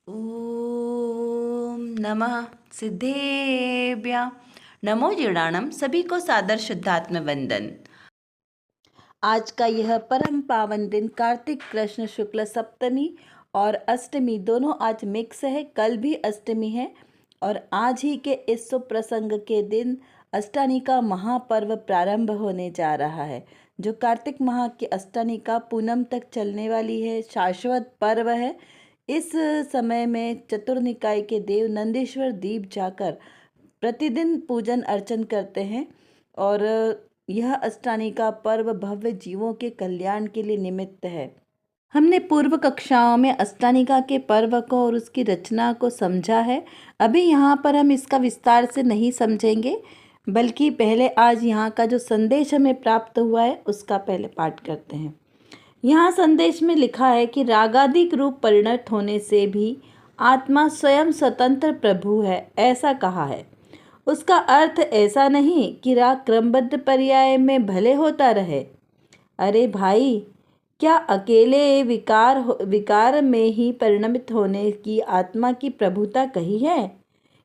ओम नमः सिद्धेभ्य नमो जीर्णाणम। सभी को सादर शुद्धात्म वंदन। आज का यह परम पावन दिन कार्तिक कृष्ण शुक्ल सप्तमी और अष्टमी दोनों आज मिक्स है। कल भी अष्टमी है और आज ही के इस शुभ प्रसंग के दिन अष्टानी का महापर्व प्रारंभ होने जा रहा है, जो कार्तिक माह की अष्टानी का पूनम तक चलने वाली है। शाश्वत पर्व है। इस समय में चतुर्निकाय के देव नंदीश्वर दीप जाकर प्रतिदिन पूजन अर्चन करते हैं और यह अष्टानी का पर्व भव्य जीवों के कल्याण के लिए निमित्त है। हमने पूर्व कक्षाओं में अष्टानिका के पर्व को और उसकी रचना को समझा है। अभी यहाँ पर हम इसका विस्तार से नहीं समझेंगे, बल्कि पहले आज यहाँ का जो संदेश हमें प्राप्त हुआ है उसका पहले पाठ करते हैं। यहाँ संदेश में लिखा है कि रागादिक रूप परिणत होने से भी आत्मा स्वयं स्वतंत्र प्रभु है, ऐसा कहा है। उसका अर्थ ऐसा नहीं कि राग क्रमबद्ध पर्याय में भले होता रहे। अरे भाई, क्या अकेले विकार में ही परिणमित होने की आत्मा की प्रभुता कही है?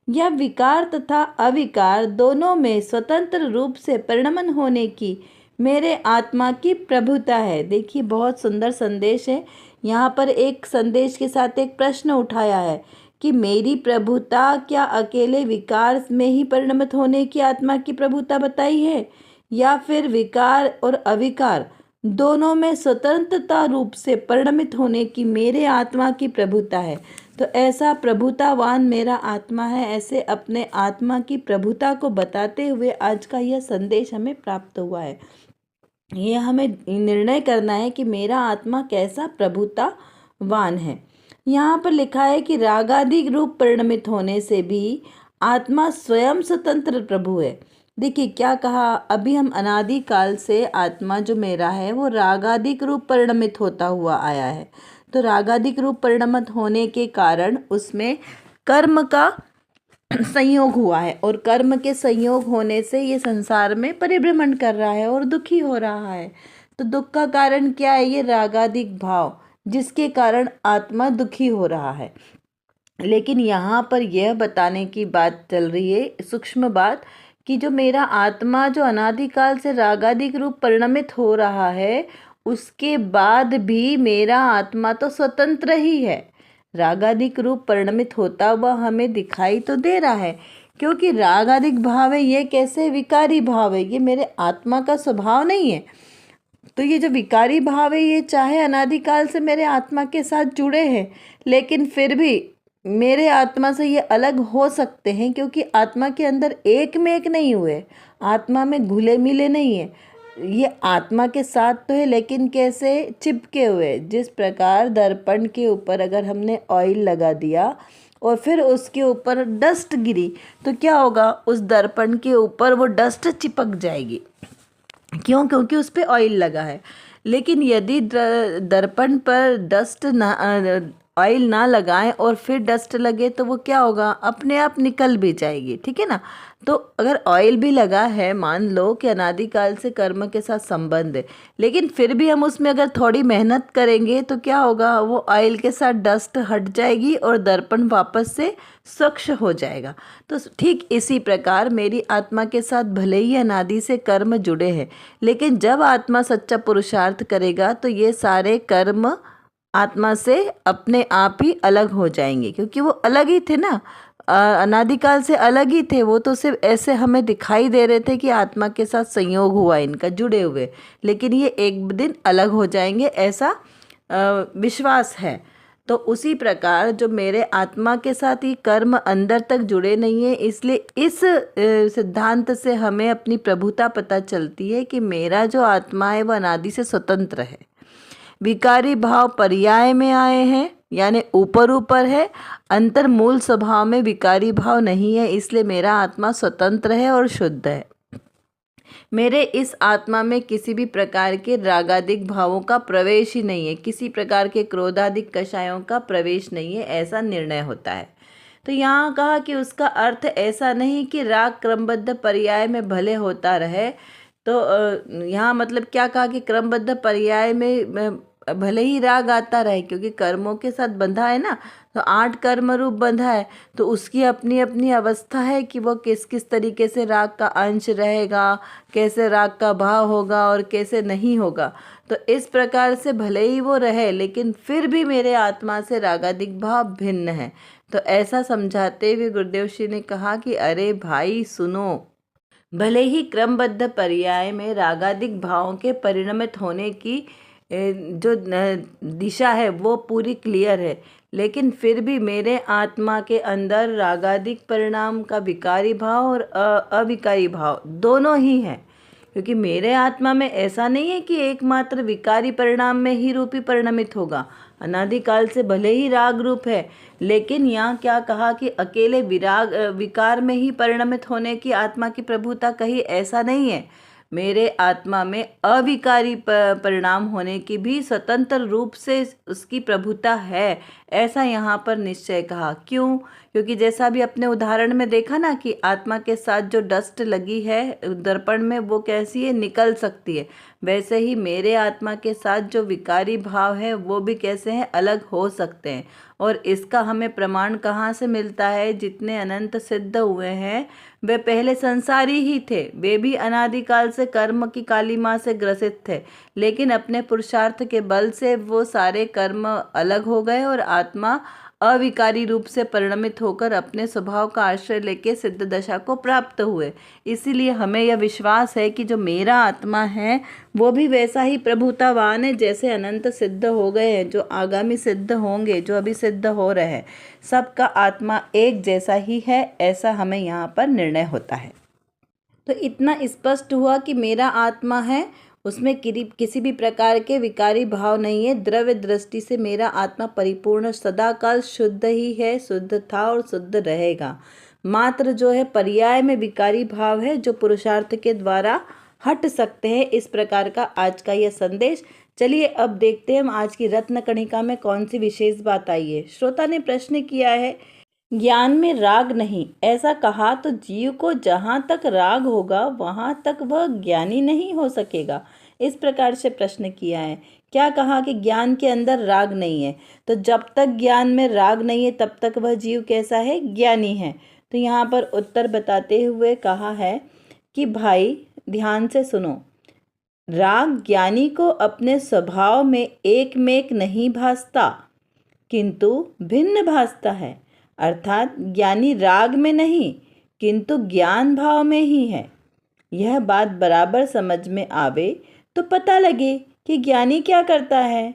यह विकार तथा अविकार दोनों में स्वतंत्र रूप से परिणमन होने की मेरे आत्मा की प्रभुता है। देखिए, बहुत सुंदर संदेश है। यहाँ पर एक संदेश के साथ एक प्रश्न उठाया है कि मेरी प्रभुता क्या अकेले विकार में ही परिणमित होने की आत्मा की प्रभुता बताई है, या फिर विकार और अविकार दोनों में स्वतंत्रता रूप से परिणमित होने की मेरे आत्मा की प्रभुता है? तो ऐसा प्रभुतावान मेरा आत्मा है। ऐसे अपने आत्मा की प्रभुता को बताते हुए आज का यह संदेश हमें प्राप्त हुआ है। ये हमें निर्णय करना है कि मेरा आत्मा कैसा प्रभुतावान है। यहाँ पर लिखा है कि रागादिक रूप परिणमित होने से भी आत्मा स्वयं स्वतंत्र प्रभु है। देखिए क्या कहा, अभी हम अनादि काल से आत्मा जो मेरा है वो रागादिक रूप परिणमित होता हुआ आया है। तो रागादिक रूप परिणमित होने के कारण उसमें कर्म का संयोग हुआ है और कर्म के संयोग होने से ये संसार में परिभ्रमण कर रहा है और दुखी हो रहा है। तो दुख का कारण क्या है? ये रागादिक भाव, जिसके कारण आत्मा दुखी हो रहा है। लेकिन यहाँ पर यह बताने की बात चल रही है, सूक्ष्म बात, कि जो मेरा आत्मा जो अनादिकाल से रागादिक रूप परिणमित हो रहा है, उसके बाद भी मेरा आत्मा तो स्वतंत्र ही है। रागादिक रूप परिणमित होता हुआ हमें दिखाई तो दे रहा है, क्योंकि रागादिक भाव है, ये कैसे विकारी भाव है, ये मेरे आत्मा का स्वभाव नहीं है। तो ये जो विकारी भाव है, ये चाहे अनादिकाल से मेरे आत्मा के साथ जुड़े हैं, लेकिन फिर भी मेरे आत्मा से ये अलग हो सकते हैं, क्योंकि आत्मा के अंदर एक में एक नहीं हुए, आत्मा में घुले मिले नहीं है। ये आत्मा के साथ तो है, लेकिन कैसे चिपके हुए। जिस प्रकार दर्पण के ऊपर अगर हमने ऑयल लगा दिया और फिर उसके ऊपर डस्ट गिरी तो क्या होगा? उस दर्पण के ऊपर वो डस्ट चिपक जाएगी। क्यों? क्योंकि उस पर ऑयल लगा है। लेकिन यदि दर्पण पर डस्ट ना ऑयल ना लगाएं और फिर डस्ट लगे तो वो क्या होगा? अपने आप निकल भी जाएगी। ठीक है ना? तो अगर ऑयल भी लगा है, मान लो कि अनादिकाल से कर्म के साथ संबंध है, लेकिन फिर भी हम उसमें अगर थोड़ी मेहनत करेंगे तो क्या होगा? वो ऑयल के साथ डस्ट हट जाएगी और दर्पण वापस से स्वच्छ हो जाएगा। तो ठीक इसी प्रकार मेरी आत्मा के साथ भले ही अनादि से कर्म जुड़े हैं, लेकिन जब आत्मा सच्चा पुरुषार्थ करेगा तो ये सारे कर्म आत्मा से अपने आप ही अलग हो जाएंगे, क्योंकि वो अलग ही थे ना, अनादिकाल से अलग ही थे। वो तो सिर्फ ऐसे हमें दिखाई दे रहे थे कि आत्मा के साथ संयोग हुआ इनका, जुड़े हुए, लेकिन ये एक दिन अलग हो जाएंगे, ऐसा विश्वास है। तो उसी प्रकार जो मेरे आत्मा के साथ ही कर्म अंदर तक जुड़े नहीं है, इसलिए इस सिद्धांत से हमें अपनी प्रभुता पता चलती है कि मेरा जो आत्मा है वह अनादि से स्वतंत्र है। विकारी भाव पर्याय में आए हैं, यानी ऊपर ऊपर है, अंतर मूल स्वभाव में विकारी भाव नहीं है, इसलिए मेरा आत्मा स्वतंत्र है और शुद्ध है। मेरे इस आत्मा में किसी भी प्रकार के रागादिक भावों का प्रवेश ही नहीं है, किसी प्रकार के क्रोधादिक कषायों का प्रवेश नहीं है, ऐसा निर्णय होता है। तो यहाँ कहा कि उसका अर्थ ऐसा नहीं कि राग क्रमबद्ध पर्याय में भले होता रहे। तो यहाँ मतलब क्या कहा कि क्रमबद्ध पर्याय में भले ही राग आता रहे, क्योंकि कर्मों के साथ बंधा है ना, तो 8 कर्म रूप बंधा है, तो उसकी अपनी अपनी अवस्था है कि वो किस किस तरीके से राग का अंश रहेगा, कैसे राग का भाव होगा और कैसे नहीं होगा। तो इस प्रकार से भले ही वो रहे, लेकिन फिर भी मेरे आत्मा से रागादिक भाव भिन्न है। तो ऐसा समझाते हुए गुरुदेव श्री ने कहा कि अरे भाई सुनो, भले ही क्रमबद्ध पर्याय में रागादिक भावों के परिणमित होने की जो दिशा है वो पूरी क्लियर है, लेकिन फिर भी मेरे आत्मा के अंदर रागादिक परिणाम का विकारी भाव और अविकारी भाव दोनों ही हैं। क्योंकि मेरे आत्मा में ऐसा नहीं है कि एकमात्र विकारी परिणाम में ही रूपी परिणमित होगा। अनादिकाल से भले ही राग रूप है, लेकिन यहाँ क्या कहा कि अकेले विकार में ही परिणमित होने की आत्मा की प्रभुता कही, ऐसा नहीं है। मेरे आत्मा में अविकारी परिणाम होने की भी स्वतंत्र रूप से उसकी प्रभुता है, ऐसा यहाँ पर निश्चय कहा। क्यों? क्योंकि जैसा भी अपने उदाहरण में देखा ना कि आत्मा के साथ जो डस्ट लगी है दर्पण में वो कैसी है, निकल सकती है, वैसे ही मेरे आत्मा के साथ जो विकारी भाव है वो भी कैसे हैं, अलग हो सकते हैं। और इसका हमें प्रमाण कहाँ से मिलता है? जितने अनंत सिद्ध हुए हैं वे पहले संसारी ही थे, वे भी अनादिकाल से कर्म की कालिमा से ग्रसित थे, लेकिन अपने पुरुषार्थ के बल से वो सारे कर्म अलग हो गए और आत्मा अविकारी रूप से परिणमित होकर अपने स्वभाव का आश्रय लेके सिद्ध दशा को प्राप्त हुए। इसीलिए हमें यह विश्वास है कि जो मेरा आत्मा है वो भी वैसा ही प्रभुतावान है, जैसे अनंत सिद्ध हो गए हैं, जो आगामी सिद्ध होंगे, जो अभी सिद्ध हो रहे हैं, सबका आत्मा एक जैसा ही है, ऐसा हमें यहाँ पर निर्णय होता है। तो इतना स्पष्ट हुआ कि मेरा आत्मा है, उसमें किसी भी प्रकार के विकारी भाव नहीं है। द्रव्य दृष्टि से मेरा आत्मा परिपूर्ण सदाकाल शुद्ध ही है, शुद्ध था और शुद्ध रहेगा। मात्र जो है पर्याय में विकारी भाव है, जो पुरुषार्थ के द्वारा हट सकते हैं। इस प्रकार का आज का यह संदेश। चलिए अब देखते हैं हम आज की रत्न कणिका में कौन सी विशेष बात आई है। श्रोता ने प्रश्न किया है, ज्ञान में राग नहीं, ऐसा कहा तो जीव को जहाँ तक राग होगा वहाँ तक वह ज्ञानी नहीं हो सकेगा। इस प्रकार से प्रश्न किया है। क्या कहा कि ज्ञान के अंदर राग नहीं है, तो जब तक ज्ञान में राग नहीं है तब तक वह जीव कैसा है, ज्ञानी है। तो यहाँ पर उत्तर बताते हुए कहा है कि भाई ध्यान से सुनो, राग ज्ञानी को अपने स्वभाव में एकमेक नहीं भासता, किंतु भिन्न भासता है। अर्थात ज्ञानी राग में नहीं किंतु ज्ञान भाव में ही है। यह बात बराबर समझ में आवे तो पता लगे कि ज्ञानी क्या करता है।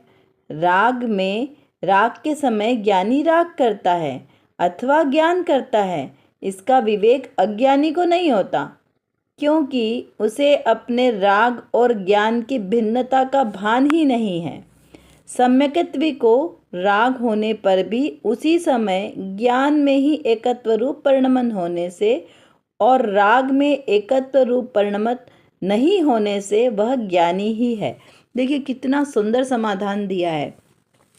राग के समय ज्ञानी राग करता है अथवा ज्ञान करता है, इसका विवेक अज्ञानी को नहीं होता, क्योंकि उसे अपने राग और ज्ञान की भिन्नता का भान ही नहीं है। सम्यक्त्व को राग होने पर भी उसी समय ज्ञान में ही एकत्व रूप परिणमन होने से और राग में एकत्व रूप परिणमत नहीं होने से वह ज्ञानी ही है। देखिए कितना सुंदर समाधान दिया है।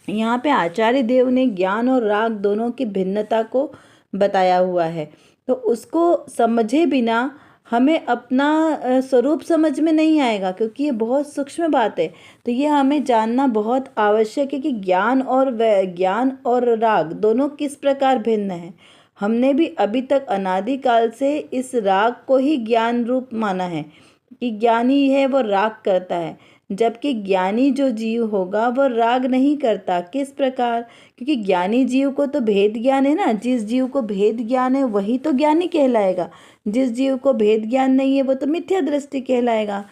यहाँ पे आचार्य देव ने ज्ञान और राग दोनों की भिन्नता को बताया हुआ है, तो उसको समझे बिना हमें अपना स्वरूप समझ में नहीं आएगा, क्योंकि ये बहुत सूक्ष्म बात है। तो ये हमें जानना बहुत आवश्यक है कि ज्ञान और राग दोनों किस प्रकार भिन्न हैं। हमने भी अभी तक अनादिकाल से इस राग को ही ज्ञान रूप माना है कि ज्ञानी है वो राग करता है, जबकि ज्ञानी जो जीव होगा वह राग नहीं करता। किस प्रकार? क्योंकि ज्ञानी जीव को तो भेद ज्ञान है ना, जिस जीव को भेद ज्ञान है वही तो ज्ञानी कहलाएगा, जिस जीव को भेद ज्ञान नहीं है वो तो मिथ्या दृष्टि कहलाएगा।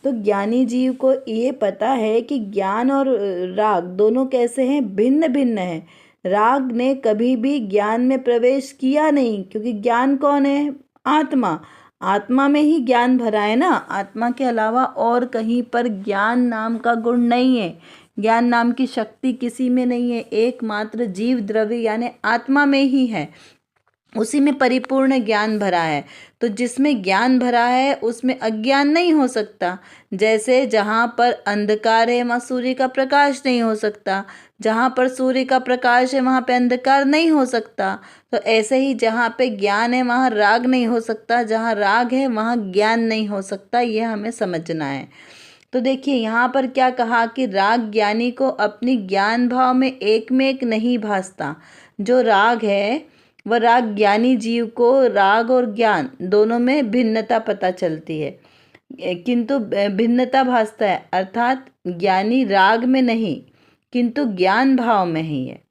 तो ज्ञानी जीव को ये पता है कि ज्ञान और राग दोनों कैसे हैं, भिन्न भिन्न हैं। राग ने कभी भी ज्ञान में प्रवेश किया नहीं, क्योंकि ज्ञान कौन है? आत्मा। आत्मा में ही ज्ञान भरा है ना, आत्मा के अलावा और कहीं पर ज्ञान नाम का गुण नहीं है, ज्ञान नाम की शक्ति किसी में नहीं है। एकमात्र जीव द्रव्य यानी आत्मा में ही है, उसी में परिपूर्ण ज्ञान भरा है। तो जिसमें ज्ञान भरा है उसमें अज्ञान नहीं हो सकता। जैसे जहाँ पर अंधकार है वहाँ सूर्य का प्रकाश नहीं हो सकता, जहाँ पर सूर्य का प्रकाश है वहाँ पे अंधकार नहीं हो सकता। तो ऐसे ही जहाँ पे ज्ञान है वहाँ राग नहीं हो सकता, जहाँ राग है वहाँ ज्ञान नहीं हो सकता। ये हमें समझना है। तो देखिए यहाँ पर क्या कहा कि राग ज्ञानी को अपनी ज्ञान भाव में एक नहीं भासता। जो राग है वह राग ज्ञानी जीव को राग और ज्ञान दोनों में भिन्नता पता चलती है, किंतु भिन्नता भासता है, अर्थात ज्ञानी राग में नहीं किंतु ज्ञान भाव में ही है।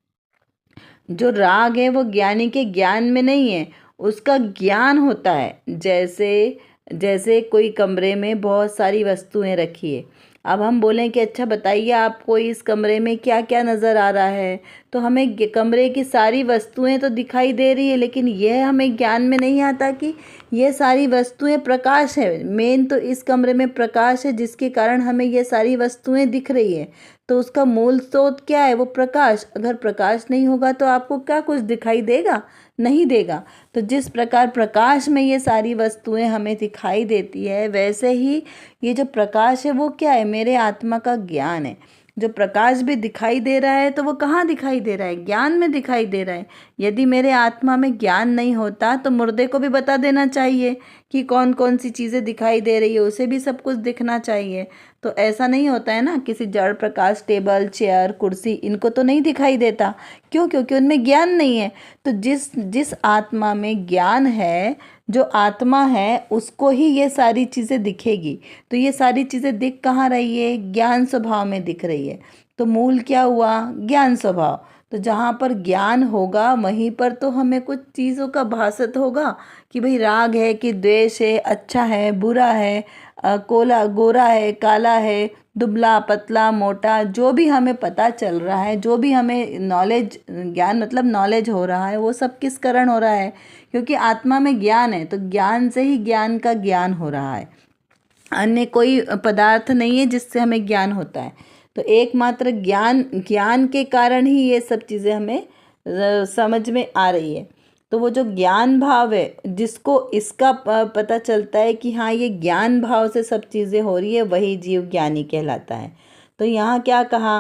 जो राग है वो ज्ञानी के ज्ञान में नहीं है, उसका ज्ञान होता है। जैसे जैसे कोई कमरे में बहुत सारी वस्तुएं रखी है, अब हम बोलें कि अच्छा बताइए आपको इस कमरे में क्या क्या नज़र आ रहा है, तो हमें कमरे की सारी वस्तुएं तो दिखाई दे रही है, लेकिन यह हमें ज्ञान में नहीं आता कि ये सारी वस्तुएं प्रकाश है। मेन तो इस कमरे में प्रकाश है, जिसके कारण हमें ये सारी वस्तुएं दिख रही है। तो उसका मूल स्रोत क्या है? वो प्रकाश। अगर प्रकाश नहीं होगा तो आपको क्या कुछ दिखाई देगा? नहीं देगा। तो जिस प्रकार प्रकाश में ये सारी वस्तुएं हमें दिखाई देती है, वैसे ही ये जो प्रकाश है वो क्या है? मेरे आत्मा का ज्ञान है। जो प्रकाश भी दिखाई दे रहा है तो वो कहाँ दिखाई दे रहा है? ज्ञान में दिखाई दे रहा है। यदि मेरे आत्मा में ज्ञान नहीं होता तो मुर्दे को भी बता देना चाहिए कि कौन कौन सी चीज़ें दिखाई दे रही है, उसे भी सब कुछ दिखना चाहिए। तो ऐसा नहीं होता है ना, किसी जड़ प्रकाश, टेबल, चेयर, कुर्सी, इनको तो नहीं दिखाई देता। क्यों? क्योंकि उनमें ज्ञान नहीं है। तो जिस जिस आत्मा में ज्ञान है, जो आत्मा है, उसको ही ये सारी चीज़ें दिखेगी। तो ये सारी चीज़ें दिख कहाँ रही है? ज्ञान स्वभाव में दिख रही है। तो मूल क्या हुआ? ज्ञान स्वभाव। तो जहाँ पर ज्ञान होगा वहीं पर तो हमें कुछ चीज़ों का भासत होगा कि भाई राग है कि द्वेष है, अच्छा है, बुरा है, कोला गोरा है, काला है, दुबला पतला मोटा, जो भी हमें पता चल रहा है, जो भी हमें नॉलेज, ज्ञान मतलब नॉलेज हो रहा है, वो सब किस कारण हो रहा है? क्योंकि आत्मा में ज्ञान है, तो ज्ञान से ही ज्ञान का ज्ञान हो रहा है। अन्य कोई पदार्थ नहीं है जिससे हमें ज्ञान होता है। तो एकमात्र ज्ञान के कारण ही ये सब चीज़ें हमें समझ में आ रही है। तो वो जो ज्ञान भाव है, जिसको इसका पता चलता है कि हाँ ये ज्ञान भाव से सब चीज़ें हो रही है, वही जीव ज्ञानी कहलाता है। तो यहाँ क्या कहा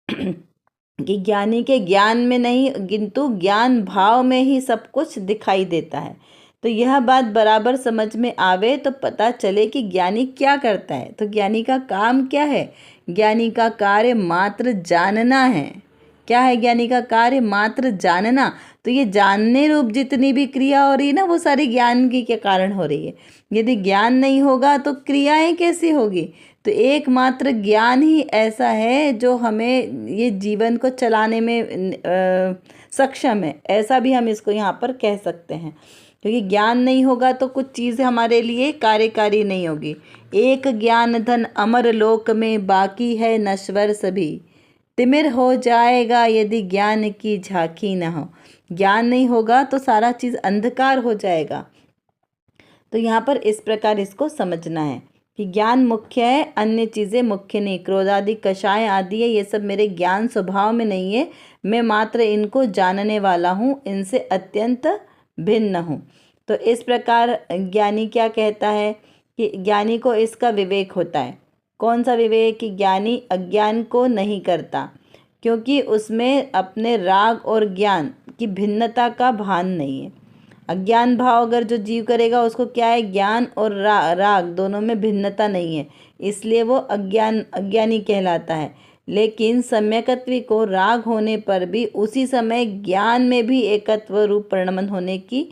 कि ज्ञानी के ज्ञान में नहीं किंतु ज्ञान भाव में ही सब कुछ दिखाई देता है। तो यह बात बराबर समझ में आवे तो पता चले कि ज्ञानी क्या करता है। तो ज्ञानी का काम क्या है? ज्ञानी का कार्य मात्र जानना है। क्या है ज्ञानी का कार्य? मात्र जानना। तो ये जानने रूप जितनी भी क्रिया हो रही है ना, वो सारी ज्ञान की के कारण हो रही है। यदि ज्ञान नहीं होगा तो क्रियाएं कैसी होगी? तो एकमात्र ज्ञान ही ऐसा है जो हमें ये जीवन को चलाने में सक्षम है। ऐसा भी हम इसको यहाँ पर कह सकते हैं, क्योंकि ज्ञान नहीं होगा तो कुछ चीज़ हमारे लिए कार्यकारी नहीं होगी। एक ज्ञान धन अमर लोक में, बाकी है नश्वर सभी। तिमिर हो जाएगा यदि ज्ञान की झांकी न हो। ज्ञान नहीं होगा तो सारा चीज़ अंधकार हो जाएगा। तो यहाँ पर इस प्रकार इसको समझना है कि ज्ञान मुख्य है, अन्य चीज़ें मुख्य नहीं। क्रोध आदि, कषाय आदि है, ये सब मेरे ज्ञान स्वभाव में नहीं है। मैं मात्र इनको जानने वाला हूँ, इनसे अत्यंत भिन्न हूँ। तो इस प्रकार ज्ञानी क्या कहता है कि ज्ञानी को इसका विवेक होता है। कौन सा विवेक? कि ज्ञानी अज्ञान को नहीं करता, क्योंकि उसमें अपने राग और ज्ञान की भिन्नता का भान नहीं है। अज्ञान भाव अगर जो जीव करेगा उसको क्या है? ज्ञान और राग दोनों में भिन्नता नहीं है, इसलिए वो अज्ञानी कहलाता है। लेकिन सम्यकत्व को राग होने पर भी उसी समय ज्ञान में भी एकत्व रूप परिणमन होने की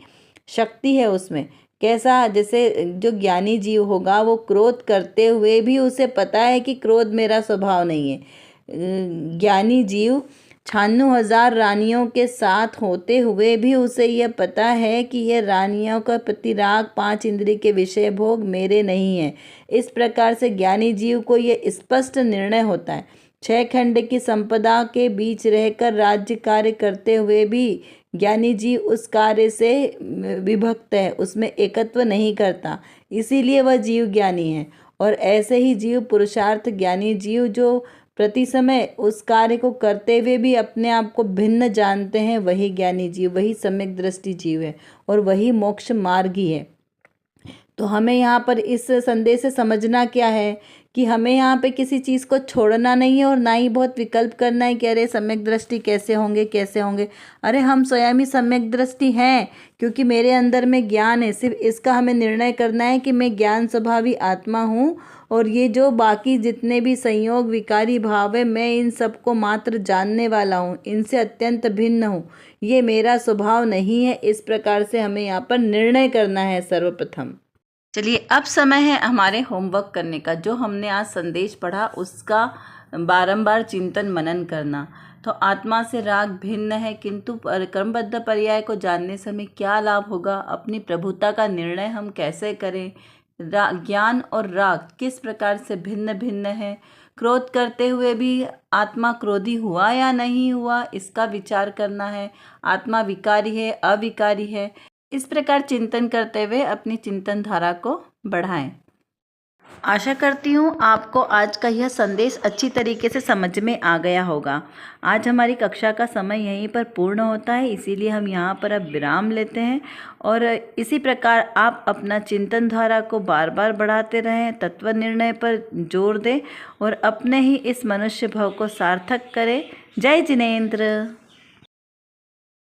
शक्ति है उसमें। कैसा? जैसे जो ज्ञानी जीव होगा वो क्रोध करते हुए भी उसे पता है कि क्रोध मेरा स्वभाव नहीं है। ज्ञानी जीव 96,000 रानियों के साथ होते हुए भी उसे यह पता है कि यह रानियों का प्रति राग, 5 इंद्रिय के विषय भोग मेरे नहीं है। इस प्रकार से ज्ञानी जीव को यह स्पष्ट निर्णय होता है। 6 खंड की संपदा के बीच रहकर राज्य कार्य करते हुए भी ज्ञानी जीव उस कार्य से विभक्त है, उसमें एकत्व नहीं करता, इसीलिए वह जीव ज्ञानी है। और ऐसे ही जीव पुरुषार्थ ज्ञानी जीव जो प्रति समय उस कार्य को करते हुए भी अपने आप को भिन्न जानते हैं, वही ज्ञानी जीव, वही सम्यक दृष्टि जीव है और वही मोक्ष मार्गी है। तो हमें यहाँ पर इस संदेश से समझना क्या है कि हमें यहाँ पे किसी चीज़ को छोड़ना नहीं है और ना ही बहुत विकल्प करना है कि अरे सम्यक दृष्टि कैसे होंगे कैसे होंगे। अरे हम स्वयं ही सम्यक दृष्टि हैं, क्योंकि मेरे अंदर में ज्ञान है। सिर्फ इसका हमें निर्णय करना है कि मैं ज्ञान स्वभावी आत्मा हूँ और ये जो बाकी जितने भी संयोग विकारी भाव है, मैं इन सबको मात्र जानने वाला हूँ, इनसे अत्यंत भिन्न हूँ, ये मेरा स्वभाव नहीं है। इस प्रकार से हमें यहाँ पर निर्णय करना है सर्वप्रथम। चलिए अब समय है हमारे होमवर्क करने का। जो हमने आज संदेश पढ़ा उसका बारंबार चिंतन मनन करना। तो आत्मा से राग भिन्न है, किंतु क्रमबद्ध पर्याय को जानने से हमें क्या लाभ होगा, अपनी प्रभुता का निर्णय हम कैसे करें, ज्ञान और राग किस प्रकार से भिन्न भिन्न है, क्रोध करते हुए भी आत्मा क्रोधी हुआ या नहीं हुआ इसका विचार करना है, आत्मा विकारी है अविकारी है। इस प्रकार चिंतन करते हुए अपनी चिंतन धारा को बढ़ाएं। आशा करती हूँ आपको आज का यह संदेश अच्छी तरीके से समझ में आ गया होगा। आज हमारी कक्षा का समय यहीं पर पूर्ण होता है, इसीलिए हम यहाँ पर अब विराम लेते हैं और इसी प्रकार आप अपना चिंतन धारा को बार बार बढ़ाते रहें, तत्व निर्णय पर जोर दें और अपने ही इस मनुष्य भव को सार्थक करें। जय जिनेंद्र।